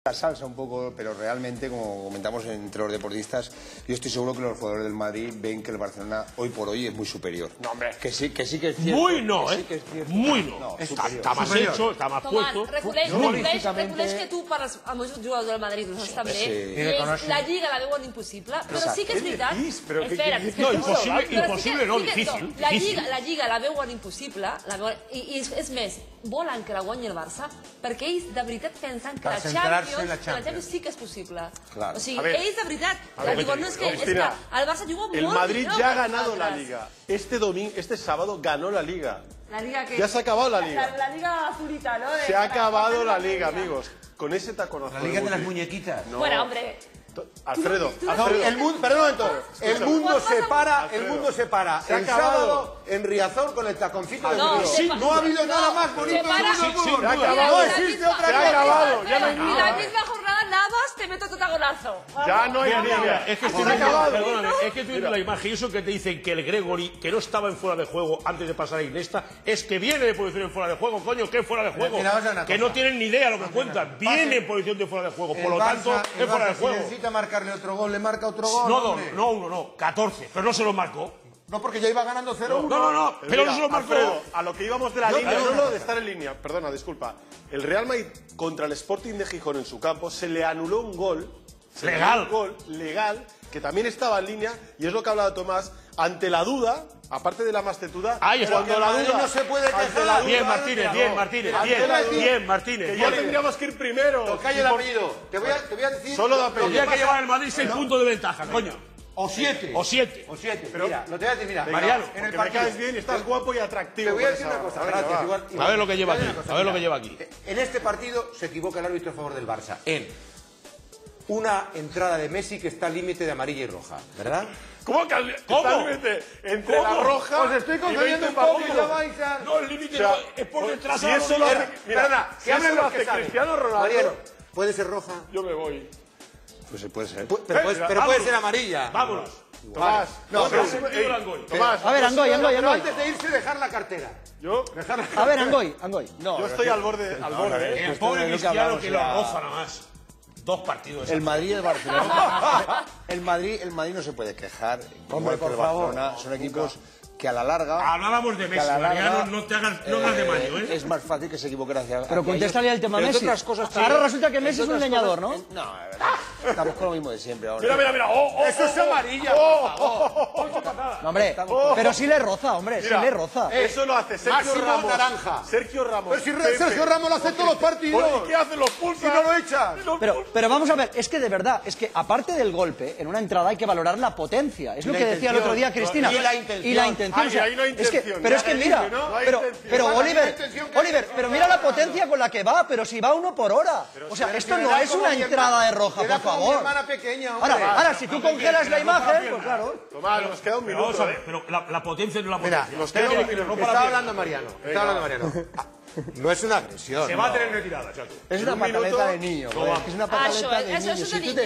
La salsa un poco, pero realmente, como comentamos entre los deportistas, yo estoy seguro que los jugadores del Madrid ven que el Barcelona hoy por hoy es muy superior. No, hombre. Que sí que es cierto. Muy no, sí que es cierto. Muy no. No, Està más hecho, está más puesto. Reconeix que tu parles amb els jugadors del Madrid, ho saps també. Sí. La Lliga la veuen impossible, però sí que és veritat. No, imposible no, difícil. La Lliga la veuen impossible, i és més, volen que la guanyi el Barça, perquè ells de veritat pensen que la Champions sí que és possible. O sigui, ells de veritat, diuen, no, és que el Barça juga molt millor. El Madrid ya ha ganado la Liga. Este sábado ganó la Liga. La Liga que... Ya se ha acabado la Liga. La Liga azulita, ¿no? Se ha acabado la Liga, amigos. Con ese taconazo. La Liga de las muñequitas. No. Bueno, hombre... Alfredo, el mundo, perdón un momento, el mundo se para el sábado en Riazor con el taconcito de Río. No ha habido nada más bonito del mundo. Se ha acabado. No existe otra cosa. Se ha acabado, ya no hay Y la nada. misma jornada Navas te meto tu taconazo. Ya no hay nada. Es que estoy viendo la imagen y eso que te dicen que el Gregory, que no estaba en fuera de juego antes de pasar a Iniesta, es que viene de posición en fuera de juego, coño, ¿qué fuera de juego? Que no tienen ni idea lo que cuentan. Viene en posición de fuera de juego, por lo tanto, es fuera de juego. Marcarle otro gol, le marca otro gol. No, 14, pero no se lo marcó. No, porque ya iba ganando 0-1. No, pero no se lo marcó. Alfredo, a lo que íbamos de la línea, no, de estar en línea, perdona, disculpa. El Real Madrid contra el Sporting de Gijón en su campo se le anuló un gol. Legal, que también estaba en línea, y es lo que ha hablado Tomás, ante la duda, aparte de la mastetuda, cuando la duda no se puede quejar. Bien, Martínez. Que ya tendríamos que ir primero. Calla el apellido. Te voy a decir. Solo de apellido. Tendría que llevar el Madrid 6 puntos de ventaja, coño. O 7. Pero, mira, lo te voy a decir, mira. Mariano, en el me partido caes bien y estás guapo y atractivo. Te voy a decir una cosa, gracias. A ver lo que lleva aquí. En este partido se equivoca el árbitro a favor del Barça. En una entrada de Messi que está al límite de amarilla y roja, ¿verdad? ¿Cómo que al límite? Entre la roja. Os estoy concediendo un poco y ya vais a... No, el límite es por detrás. Si eso lo hace, mira, si eso lo hace Cristiano Ronaldo. Mariano, ¿puede ser roja? Yo me voy. Pues se puede ser. Pero puede ser amarilla. Vámonos. Tomás. Tomás. A ver, Angoy. Pero antes de irse, dejar la cartera. A ver, Angoy. Yo estoy al borde. El pobre Cristiano que lo roza nada más. 2 partidos. El Madrid y el Barcelona. el Madrid no se puede quejar. Hombre, por favor. Son equipos que a la larga... Hablábamos de Messi, Mariano, no hagas de maño, ¿eh? Es más fácil que se equivoquen hacia... Pero contéstale al tema Messi. Ahora resulta que Messi es un leñador, ¿no? No, estamos con lo mismo de siempre ahora. Mira. Eso es amarilla. No, hombre, pero sí le roza, hombre, sí le roza. Eso lo hace Sergio Ramos. Naranja. Sergio Ramos. Pero si Sergio Ramos lo hace todos los partidos. ¿Y qué hacen los pulsas? Si no lo echan. Pero vamos a ver, es que de verdad, es que aparte del golpe, en una entrada hay que valorar la potencia. Es lo que decía el otro día Cristina. Y la intención. O sea, ahí no hay intención. pero es que mira, pero Oliver, pero mira la potencia con la que va, pero si va 1 por hora. O sea, esto no es una entrada de roja, por favor. Ahora, si tú congelas la imagen, pues claro. Tomás, nos queda un minuto. Pero la potencia no es la potencia. Mira, nos queda un minuto. Está hablando Mariano. No es una agresión. Se va a tener retirada, chato. Es una pataleta de niño. Es una pataleta de niño. Eso es de niño.